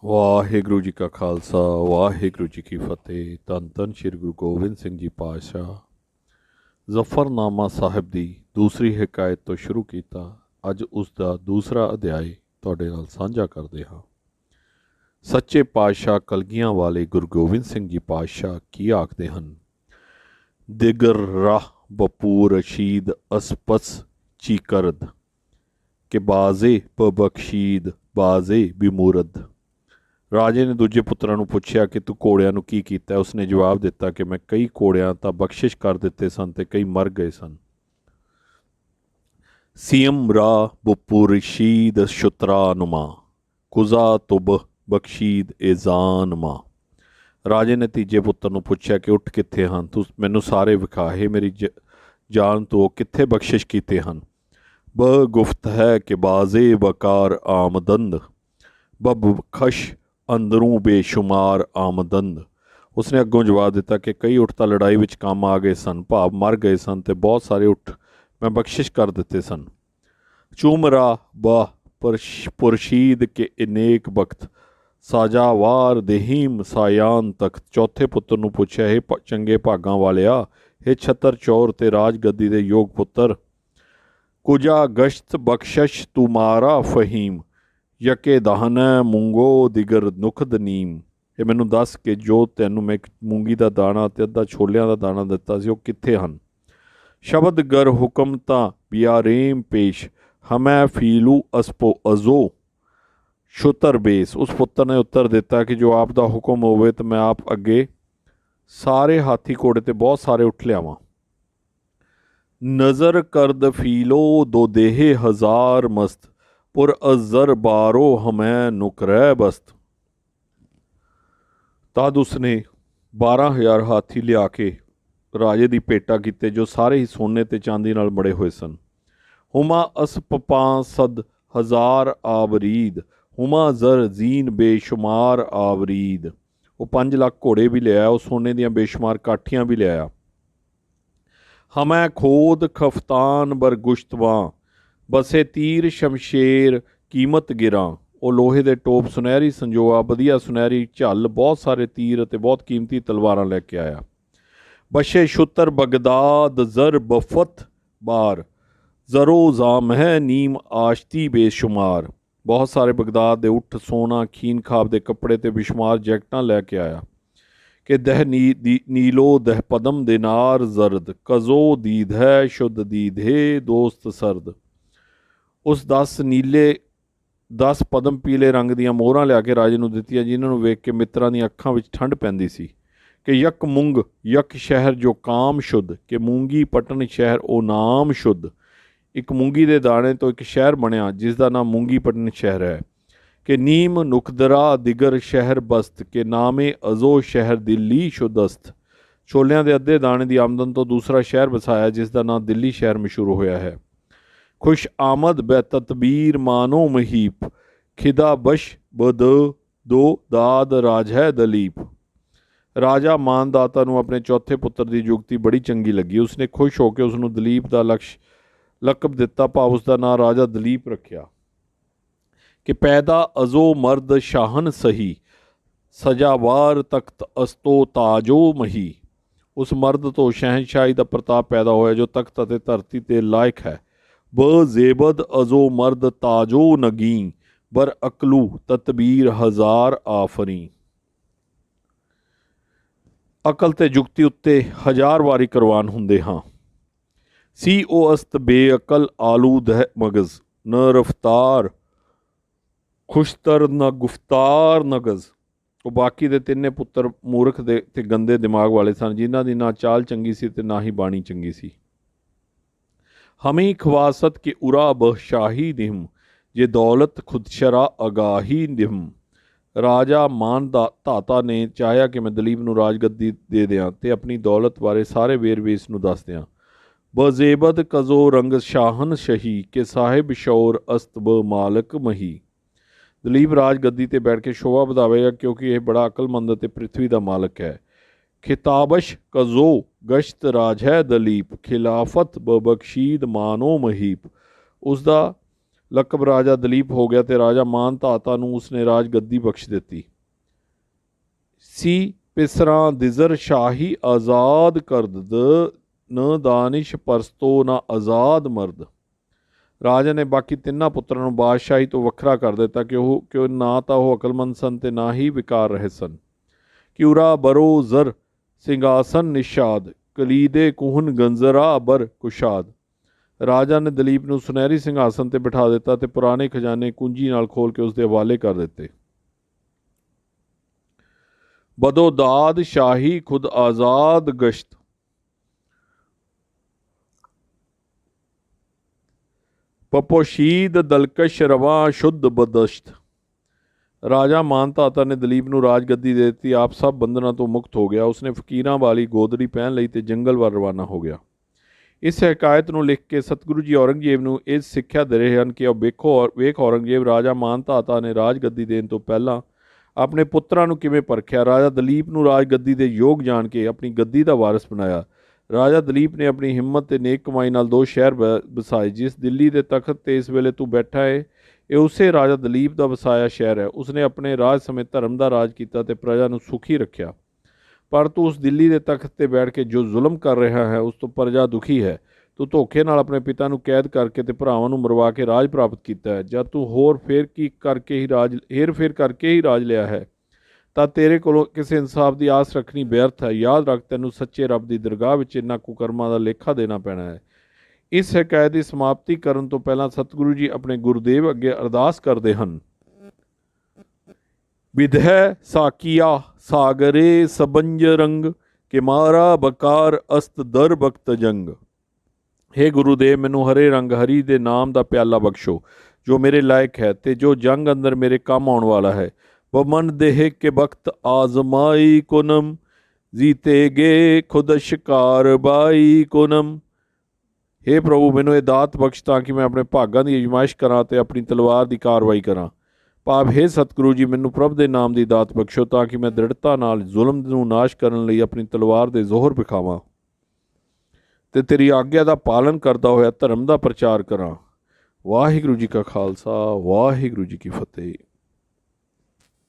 ਵਾਹਿਗੁਰੂ ਜੀ ਕਾ ਖਾਲਸਾ ਵਾਹਿਗੁਰੂ ਜੀ ਕੀ ਫਤਿਹ। ਧੰਨ ਧੰਨ ਸ਼੍ਰੀ ਗੁਰੂ ਗੋਬਿੰਦ ਸਿੰਘ ਜੀ ਪਾਤਸ਼ਾਹ। ਜ਼ਫਰਨਾਮਾ ਸਾਹਿਬ ਦੀ ਦੂਸਰੀ ਹਕਾਇਤ ਤੋਂ ਸ਼ੁਰੂ ਕੀਤਾ। ਅੱਜ ਉਸ ਦਾ ਦੂਸਰਾ ਅਧਿਆਇ ਤੁਹਾਡੇ ਨਾਲ ਸਾਂਝਾ ਕਰਦੇ ਹਾਂ। ਸੱਚੇ ਪਾਤਸ਼ਾਹ ਕਲਗੀਆਂ ਵਾਲੇ ਗੁਰੂ ਗੋਬਿੰਦ ਸਿੰਘ ਜੀ ਪਾਤਸ਼ਾਹ ਕੀ ਆਖਦੇ ਹਨ? ਦਿਗਰ ਰਾਹ ਬਪੂਰ ਰਸ਼ੀਦ ਅਸਪਸ ਚੀਕਰਦ ਕਿ ਬਾਜ਼ੇ ਬਬਖਸ਼ੀਦ ਬਾਜ਼ੇ ਬਿਮੂਰਦ। ਰਾਜੇ ਨੇ ਦੂਜੇ ਪੁੱਤਰਾਂ ਨੂੰ ਪੁੱਛਿਆ ਕਿ ਤੂੰ ਘੋੜਿਆਂ ਨੂੰ ਕੀ ਕੀਤਾ? ਉਸਨੇ ਜਵਾਬ ਦਿੱਤਾ ਕਿ ਮੈਂ ਕਈ ਘੋੜਿਆਂ ਤਾਂ ਬਖਸ਼ਿਸ਼ ਕਰ ਦਿੱਤੇ ਸਨ ਤੇ ਕਈ ਮਰ ਗਏ ਸਨ। ਸੀਮ ਰਾ ਬਪੁਰਸ਼ੀਦ ਸ਼ੁਤਰਾਨੁਮਾ ਕੁਜ਼ਾ ਤੁਬ ਬਖਸ਼ੀਦ ਏਜ਼ਾਨਮਾ। ਰਾਜੇ ਨੇ ਤੀਜੇ ਪੁੱਤਰ ਨੂੰ ਪੁੱਛਿਆ ਕਿ ਉੱਠ ਕਿੱਥੇ ਹਨ? ਤੂੰ ਮੈਨੂੰ ਸਾਰੇ ਵਿਖਾਹੇ ਮੇਰੀ ਜਾਨ ਤੋਂ ਕਿੱਥੇ ਬਖਸ਼ਿਸ਼ ਕੀਤੇ ਹਨ? ਬ ਗੁਫਤ ਹੈ ਕਿ ਬਾਜ਼ੇ ਬਕਾਰ ਆਮਦੰਦ ਬਬਖਸ਼ ਅੰਦਰੋਂ ਬੇਸ਼ੁਮਾਰ ਆਮਦੰਦ। ਉਸਨੇ ਅੱਗੋਂ ਜਵਾਬ ਦਿੱਤਾ ਕਿ ਕਈ ਊਠ ਤਾਂ ਲੜਾਈ ਵਿੱਚ ਕੰਮ ਆ ਗਏ ਸਨ, ਭਾਵ ਮਰ ਗਏ ਸਨ, ਤੇ ਬਹੁਤ ਸਾਰੇ ਊਠ ਮੈਂ ਬਖਸ਼ਿਸ਼ ਕਰ ਦਿੱਤੇ ਸਨ। ਚੂਮਰਾ ਬਾਹ ਪੁਰਸ਼ੀਦ ਕੇ ਅਨੇਕ ਬਖਤ ਸਾਜਾਵਾਰ ਦੇਹੀਮ ਸਾਯਾਨ ਤਖਤ। ਚੌਥੇ ਪੁੱਤਰ ਨੂੰ ਪੁੱਛਿਆ, ਇਹ ਚੰਗੇ ਭਾਗਾਂ ਵਾਲਿਆ, ਇਹ ਛਤਰ ਚੌਰ ਤੇ ਰਾਜ ਗੱਦੀ ਦੇ ਯੋਗ ਪੁੱਤਰ, ਕੁਜਾ ਗਸ਼ਤ ਬਖਸ਼ਸ਼ ਤੁਮਾਰਾ ਫਹੀਮ ਯਕੇ ਦਹਨੈ ਮੂੰਗੋ ਦਿਗਰ ਨੁਖਦ ਨੀਮ। ਇਹ ਮੈਨੂੰ ਦੱਸ ਕਿ ਜੋ ਤੈਨੂੰ ਮੈਂ ਇੱਕ ਮੂੰਗੀ ਦਾ ਦਾਣਾ ਅਤੇ ਅੱਧਾ ਛੋਲਿਆਂ ਦਾ ਦਾਣਾ ਦਿੱਤਾ ਸੀ, ਉਹ ਕਿੱਥੇ ਹਨ? ਸ਼ਬਦ ਗਰ ਹੁਕਮ ਤਾਂ ਬਿਆਰੇਮ ਪੇਸ਼ ਹਮੈ ਫੀਲੂ ਅਸਪੋ ਅਜ਼ੋ ਸ਼ੁਤਰ ਬੇਸ। ਉਸ ਪੁੱਤਰ ਨੇ ਉੱਤਰ ਦਿੱਤਾ ਕਿ ਜੋ ਆਪ ਦਾ ਹੁਕਮ ਹੋਵੇ ਤਾਂ ਮੈਂ ਆਪ ਅੱਗੇ ਸਾਰੇ ਹਾਥੀ ਘੋੜੇ ਤੇ ਬਹੁਤ ਸਾਰੇ ਉੱਠ ਲਿਆਵਾਂ। ਨਜ਼ਰ ਕਰਦ ਫੀਲੋ ਦੋ ਦੇਹੇ ਹਜ਼ਾਰ ਮਸਤ ਪੁਰ ਅਜ਼ਰ ਬਾਰੋ ਹਮੈ ਨੁਕਰੈ ਬਸਤ। ਤਦ ਉਸਨੇ 12,000 ਹਾਥੀ ਲਿਆ ਕੇ ਰਾਜੇ ਦੀ ਭੇਟਾ ਕੀਤੇ, ਜੋ ਸਾਰੇ ਹੀ ਸੋਨੇ ਤੇ ਚਾਂਦੀ ਨਾਲ ਬੜੇ ਹੋਏ ਸਨ। ਹੁਮਾ ਅਸਪਪਾਂ ਸਦ ਹਜ਼ਾਰ ਆਵਰੀਦ ਹੁਮਾ ਜ਼ਰ ਜ਼ੀਨ ਬੇਸ਼ੁਮਾਰ ਆਵਰੀਦ। ਉਹ 5 ਲੱਖ ਘੋੜੇ ਵੀ ਲਿਆਇਆ, ਉਹ ਸੋਨੇ ਦੀਆਂ ਬੇਸ਼ੁਮਾਰ ਕਾਠੀਆਂ ਵੀ ਲਿਆਇਆ। ਹਮੈ ਖੋਦ ਖਫਤਾਨ ਬਰਗੁਸ਼ਤਵਾਂ ਬਸੇ ਤੀਰ ਸ਼ਮਸ਼ੇਰ ਕੀਮਤ ਗਿਰਾਂ। ਉਹ ਲੋਹੇ ਦੇ ਟੋਪ, ਸੁਨਹਿਰੀ ਸੰਜੋਆ, ਵਧੀਆ ਸੁਨਹਿਰੀ ਝੱਲ, ਬਹੁਤ ਸਾਰੇ ਤੀਰ ਅਤੇ ਬਹੁਤ ਕੀਮਤੀ ਤਲਵਾਰਾਂ ਲੈ ਕੇ ਆਇਆ। ਬਸ਼ੇ ਸ਼ੁਤਰ ਬਗਦਾਦ ਜ਼ਰ ਬਫਤ ਬਾਰ ਜ਼ਰੋ ਜ਼ਾਮਹਿ ਨੀਮ ਆਸ਼ਤੀ ਬੇਸ਼ੁਮਾਰ। ਬਹੁਤ ਸਾਰੇ ਬਗਦਾਦ ਦੇ ਉੱਠ, ਸੋਨਾ, ਖੀਨ ਖਾਬ ਦੇ ਕੱਪੜੇ ਤੇ ਬੇਸ਼ੁਮਾਰ ਜੈਕਟਾਂ ਲੈ ਕੇ ਆਇਆ। ਕਿ ਦਹ ਨੀਲੋ ਦਹ ਪਦਮ ਦਿਨਾਰ ਜ਼ਰਦ ਕਜ਼ੋ ਦੀਦ ਹੈ ਸ਼ੁੱਧ ਦੀਦ ਹੈ ਦੋਸਤ ਸਰਦ। ਉਸ 10 ਪਦਮ ਪੀਲੇ ਰੰਗ ਦੀਆਂ ਮੋਹਰਾਂ ਲਿਆ ਕੇ ਰਾਜੇ ਨੂੰ ਦਿੱਤੀਆਂ, ਜਿਨ੍ਹਾਂ ਨੂੰ ਵੇਖ ਕੇ ਮਿੱਤਰਾਂ ਦੀਆਂ ਅੱਖਾਂ ਵਿੱਚ ਠੰਡ ਪੈਂਦੀ ਸੀ। ਕਿ ਯਕ ਮੁੰਗ ਯਕ ਸ਼ਹਿਰ ਜੋ ਕਾਮ ਸ਼ੁੱਧ ਕਿ ਮੂੰਗੀ ਪਟਨ ਸ਼ਹਿਰ ਉਹ ਨਾਮ ਸ਼ੁੱਧ। ਇੱਕ ਮੂੰਗੀ ਦੇ ਦਾਣੇ ਤੋਂ ਇੱਕ ਸ਼ਹਿਰ ਬਣਿਆ, ਜਿਸ ਦਾ ਨਾਮ ਮੂੰਗੀ ਪਟਨ ਸ਼ਹਿਰ ਹੈ। ਕਿ ਨੀਮ ਨੁਕਦਰਾ ਦਿਗਰ ਸ਼ਹਿਰ ਬਸਤ ਕਿ ਨਾਮੇ ਅਜ਼ੋ ਸ਼ਹਿਰ ਦਿੱਲੀ ਸ਼ੁੱਧਸਤ। ਛੋਲਿਆਂ ਦੇ ਅੱਧੇ ਦਾਣੇ ਦੀ ਆਮਦਨ ਤੋਂ ਦੂਸਰਾ ਸ਼ਹਿਰ ਵਸਾਇਆ, ਜਿਸ ਦਾ ਨਾਮ ਦਿੱਲੀ ਸ਼ਹਿਰ ਮਸ਼ਹੂਰ ਹੋਇਆ ਹੈ। ਖੁਸ਼ ਆਮਦ ਬੈ ਤਤਬੀਰ ਮਾਨੋ ਮਹੀਪ ਖਿਦਾ ਬਸ਼ ਬਦ ਦੋ ਦਾਦ ਰਾਜ ਹੈ ਦਲੀਪ। ਰਾਜਾ ਮਾਨਦਾਤਾ ਨੂੰ ਆਪਣੇ ਚੌਥੇ ਪੁੱਤਰ ਦੀ ਯੁਕਤੀ ਬੜੀ ਚੰਗੀ ਲੱਗੀ। ਉਸਨੇ ਖੁਸ਼ ਹੋ ਕੇ ਉਸ ਨੂੰ ਦਲੀਪ ਦਾ ਲਕਬ ਦਿੱਤਾ, ਭਾਵ ਉਸ ਦਾ ਨਾਂ ਰਾਜਾ ਦਲੀਪ ਰੱਖਿਆ। ਕਿ ਪੈਦਾ ਅਜ਼ੋ ਮਰਦ ਸ਼ਾਹਨ ਸਹੀ ਸਜਾਵਾਰ ਤਖਤ ਅਸਤੋ ਤਾਜੋ ਮਹੀ। ਉਸ ਮਰਦ ਤੋਂ ਸ਼ਹਿਨਸ਼ਾਹੀ ਦਾ ਪ੍ਰਤਾਪ ਪੈਦਾ ਹੋਇਆ, ਜੋ ਤਖਤ ਅਤੇ ਧਰਤੀ ਤੇ ਲਾਇਕ ਹੈ। ਬ ਜ਼ੇਬਦ ਅਜ਼ੋ ਮਰਦ ਤਾਜੋ ਨਗੀ ਬਰ ਅਕਲੂ ਤਤਬੀਰ ਹਜ਼ਾਰ ਆਫਰੀ। ਅਕਲ ਤੇ ਯੁਕਤੀ ਉੱਤੇ 1000 ਵਾਰੀ ਕੁਰਬਾਨ ਹੁੰਦੇ ਹਾਂ। ਸੀ ਉਹ ਅਸਤ ਬੇਅਕਲ ਆਲੂਦ ਹੈ ਮਗਜ਼ ਨ ਰਫਤਾਰ ਖੁਸ਼ਤਰ ਨ ਗੁਫਤਾਰ ਨਗਜ਼। ਉਹ ਬਾਕੀ ਦੇ ਤਿੰਨੇ ਪੁੱਤਰ ਮੂਰਖ ਦੇ ਤੇ ਗੰਦੇ ਦਿਮਾਗ ਵਾਲੇ ਸਨ, ਜਿਨ੍ਹਾਂ ਦੀ ਨਾ ਚਾਲ ਚੰਗੀ ਸੀ ਤੇ ਨਾ ਹੀ ਬਾਣੀ ਚੰਗੀ ਸੀ। ਹਮੀ ਖਵਾਸਤ ਕੇ ਉਰਾ ਬਹਸ਼ਾਹੀ ਦਿਮ ਜੇ ਦੌਲਤ ਖੁਦਸ਼ਰਾ ਅਗਾਹੀ ਦਿਮ। ਰਾਜਾ ਮਾਨਦਾਤਾ ਨੇ ਚਾਹਿਆ ਕਿ ਮੈਂ ਦਲੀਪ ਨੂੰ ਰਾਜਗੱਦੀ ਦੇ ਦਿਆਂ ਤੇ ਆਪਣੀ ਦੌਲਤ ਬਾਰੇ ਸਾਰੇ ਵੇਰਵੇ ਇਸ ਨੂੰ ਦੱਸ ਦਿਆਂ। ਬਜ਼ੇਬਦ ਕਜ਼ੋ ਰੰਗ ਸ਼ਾਹਨ ਸ਼ਹੀ ਕਿ ਸਾਹਿਬ ਸ਼ੌਰ ਅਸਤ ਬ ਮਾਲਕ ਮਹੀ। ਦਲੀਪ ਰਾਜਗੱਦੀ ਤੇ ਬੈਠ ਕੇ ਸ਼ੋਭਾ ਵਧਾਵੇਗਾ, ਕਿਉਂਕਿ ਇਹ ਬੜਾ ਅਕਲਮੰਦ ਅਤੇ ਪ੍ਰਿਥਵੀ ਦਾ ਮਾਲਕ ਹੈ। ਖਿਤਾਬਸ਼ ਕਜ਼ੋ ਗਸ਼ਤ ਰਾਜ ਹੈ ਦਲੀਪ ਖਿਲਾਫਤ ਬਬਖਸ਼ੀਦ ਮਾਨੋ ਮਹੀਪ। ਉਸ ਦਾ ਲਕਬ ਰਾਜਾ ਦਲੀਪ ਹੋ ਗਿਆ ਤੇ ਰਾਜਾ ਮਾਨ ਧਾਤਾ ਨੂੰ ਉਸਨੇ ਰਾਜ ਗੱਦੀ ਬਖਸ਼ ਦਿੱਤੀ ਸੀ। ਪਿਸਰਾਂ ਦਿਜ਼ਰ ਸ਼ਾਹੀ ਆਜ਼ਾਦ ਕਰਦ ਨ ਦਾਨਿਸ਼ ਪਰਸਤੋ ਨਾ ਆਜ਼ਾਦ ਮਰਦ। ਰਾਜਾ ਨੇ ਬਾਕੀ ਤਿੰਨਾਂ ਪੁੱਤਰਾਂ ਨੂੰ ਬਾਦਸ਼ਾਹੀ ਤੋਂ ਵੱਖਰਾ ਕਰ ਦਿੱਤਾ ਕਿ ਨਾ ਤਾਂ ਉਹ ਅਕਲਮੰਦ ਸਨ ਤੇ ਨਾ ਹੀ ਵਿਕਾਰ ਰਹੇ ਸਨ। ਕਿਉਰਾ ਬਰੋ ਜ਼ਰ ਸਿੰਘਾਸਨ ਨਿਸ਼ਾਦ ਕਲੀਦੇ ਕੁਹਨ ਗੰਜ਼ਰਾ ਬਰ ਕੁਸ਼ਾਦ। ਰਾਜਾ ਨੇ ਦਲੀਪ ਨੂੰ ਸੁਨਹਿਰੀ ਸਿੰਘਾਸਨ ਤੇ ਬਿਠਾ ਦਿੱਤਾ ਤੇ ਪੁਰਾਣੇ ਖਜ਼ਾਨੇ ਕੁੰਜੀ ਨਾਲ ਖੋਲ ਕੇ ਉਸ ਦੇ ਹਵਾਲੇ ਕਰ ਦਿੱਤੇ। ਬਦੋਦਾਦ ਸ਼ਾਹੀ ਖੁਦ ਆਜ਼ਾਦ ਗਸ਼ਤ। ਪਪੋਸ਼ੀਦ ਦਲਕਸ਼ ਰਵਾ ਸ਼ੁੱਧ ਬਦਸ਼ਤ। ਰਾਜਾ ਮਾਨ ਧਾਤਾ ਨੇ ਦਲੀਪ ਨੂੰ ਰਾਜ ਗੱਦੀ ਦੇ ਦਿੱਤੀ। ਆਪ ਸਭ ਬੰਧਨਾਂ ਤੋਂ ਮੁਕਤ ਹੋ ਗਿਆ। ਉਸਨੇ ਫਕੀਰਾਂ ਵਾਲੀ ਗੋਦੜੀ ਪਹਿਨ ਲਈ ਤੇ ਜੰਗਲ ਵੱਲ ਰਵਾਨਾ ਹੋ ਗਿਆ। ਇਸ ਹਕਾਇਤ ਨੂੰ ਲਿਖ ਕੇ ਸਤਿਗੁਰੂ ਜੀ ਔਰੰਗਜ਼ੇਬ ਨੂੰ ਇਹ ਸਿੱਖਿਆ ਦੇ ਰਹੇ ਹਨ ਕਿ ਵੇਖ ਔਰੰਗਜ਼ੇਬ, ਰਾਜਾ ਮਾਨ ਧਾਤਾ ਨੇ ਰਾਜ ਗੱਦੀ ਦੇਣ ਤੋਂ ਪਹਿਲਾਂ ਆਪਣੇ ਪੁੱਤਰਾਂ ਨੂੰ ਕਿਵੇਂ ਪਰਖਿਆ। ਰਾਜਾ ਦਲੀਪ ਨੂੰ ਰਾਜ ਗੱਦੀ ਦੇ ਯੋਗ ਜਾਣ ਕੇ ਆਪਣੀ ਗੱਦੀ ਦਾ ਵਾਰਿਸ ਬਣਾਇਆ। ਰਾਜਾ ਦਲੀਪ ਨੇ ਆਪਣੀ ਹਿੰਮਤ ਤੇ ਨੇਕ ਕਮਾਈ ਨਾਲ 2 ਸ਼ਹਿਰ ਵਸਾਏ। ਜਿਸ ਦਿੱਲੀ ਦੇ ਤਖਤ ਤੇ ਇਸ ਵੇਲੇ ਤੂੰ ਬੈਠਾ ਹੈ, ਇਹ ਉਸੇ ਰਾਜਾ ਦਲੀਪ ਦਾ ਵਸਾਇਆ ਸ਼ਹਿਰ ਹੈ। ਉਸਨੇ ਆਪਣੇ ਰਾਜ ਸਮੇਤ ਧਰਮ ਦਾ ਰਾਜ ਕੀਤਾ ਤੇ ਪ੍ਰਜਾ ਨੂੰ ਸੁਖੀ ਰੱਖਿਆ। ਪਰ ਤੂੰ ਉਸ ਦਿੱਲੀ ਦੇ ਤਖਤ ਤੇ ਬੈਠ ਕੇ ਜੋ ਜ਼ੁਲਮ ਕਰ ਰਿਹਾ ਹੈ, ਉਸ ਤੋਂ ਪ੍ਰਜਾ ਦੁਖੀ ਹੈ। ਤੂੰ ਧੋਖੇ ਨਾਲ ਆਪਣੇ ਪਿਤਾ ਨੂੰ ਕੈਦ ਕਰਕੇ ਤੇ ਭਰਾਵਾਂ ਨੂੰ ਮਰਵਾ ਕੇ ਰਾਜ ਪ੍ਰਾਪਤ ਕੀਤਾ ਹੈ। ਜਦ ਤੂੰ ਹੇਰ ਫੇਰ ਕਰਕੇ ਹੀ ਰਾਜ ਲਿਆ ਹੈ ਤਾਂ ਤੇਰੇ ਕੋਲੋਂ ਕਿਸੇ ਇਨਸਾਫ ਦੀ ਆਸ ਰੱਖਣੀ ਬੇਅਰਥ ਹੈ। ਯਾਦ ਰੱਖ, ਤੈਨੂੰ ਸੱਚੇ ਰੱਬ ਦੀ ਦਰਗਾਹ ਵਿੱਚ ਇਹਨਾਂ ਕੁਕਰਮਾਂ ਦਾ ਲੇਖਾ ਦੇਣਾ ਪੈਣਾ ਹੈ। ਇਸ ਹਕਾਇਤ ਦੀ ਸਮਾਪਤੀ ਕਰਨ ਤੋਂ ਪਹਿਲਾਂ ਸਤਿਗੁਰੂ ਜੀ ਆਪਣੇ ਗੁਰਦੇਵ ਅੱਗੇ ਅਰਦਾਸ ਕਰਦੇ ਹਨ। ਵਿਧੈ ਸਾਕੀਆ ਸਾਗਰੇ ਸਬੰਜ ਰੰਗ ਕਿ ਮਾਰਾ ਬਕਾਰ ਅਸਤ ਦਰ ਬਖਤ ਜੰਗ। ਹੇ ਗੁਰੂਦੇਵ, ਮੈਨੂੰ ਹਰੇ ਰੰਗ ਹਰੀ ਦੇ ਨਾਮ ਦਾ ਪਿਆਲਾ ਬਖਸ਼ੋ ਜੋ ਮੇਰੇ ਲਾਇਕ ਹੈ ਤੇ ਜੋ ਜੰਗ ਅੰਦਰ ਮੇਰੇ ਕੰਮ ਆਉਣ ਵਾਲਾ ਹੈ। ਬਮਨ ਦੇਹ ਕੇ ਬਖਤ ਆਜ਼ਮਾਈ ਕੁਨਮ ਜੀਤੇ ਗੇ ਖੁਦ ਸ਼ਿਕਾਰ ਬਾਈ ਕੁਨਮ। ਹੇ ਪ੍ਰਭੂ, ਮੈਨੂੰ ਇਹ ਦਾਤ ਬਖਸ਼ ਤਾਂ ਕਿ ਮੈਂ ਆਪਣੇ ਭਾਗਾਂ ਦੀ ਅਜਮਾਇਸ਼ ਕਰਾਂ ਤੇ ਆਪਣੀ ਤਲਵਾਰ ਦੀ ਕਾਰਵਾਈ ਕਰਾਂ। ਭਾਵ, ਹੇ ਸਤਿਗੁਰੂ ਜੀ, ਮੈਨੂੰ ਪ੍ਰਭ ਦੇ ਨਾਮ ਦੀ ਦਾਤ ਬਖਸ਼ੋ ਤਾਂ ਕਿ ਮੈਂ ਦ੍ਰਿੜਤਾ ਨਾਲ ਜ਼ੁਲਮ ਨੂੰ ਨਾਸ਼ ਕਰਨ ਲਈ ਆਪਣੀ ਤਲਵਾਰ ਦੇ ਜ਼ੋਹਰ ਵਿਖਾਵਾਂ ਤੇ ਤੇਰੀ ਆਗਿਆ ਦਾ ਪਾਲਨ ਕਰਦਾ ਹੋਇਆ ਧਰਮ ਦਾ ਪ੍ਰਚਾਰ ਕਰਾਂ। ਵਾਹਿਗੁਰੂ ਜੀ ਕਾ ਖਾਲਸਾ, ਵਾਹਿਗੁਰੂ ਜੀ ਕੀ ਫਤਿਹ।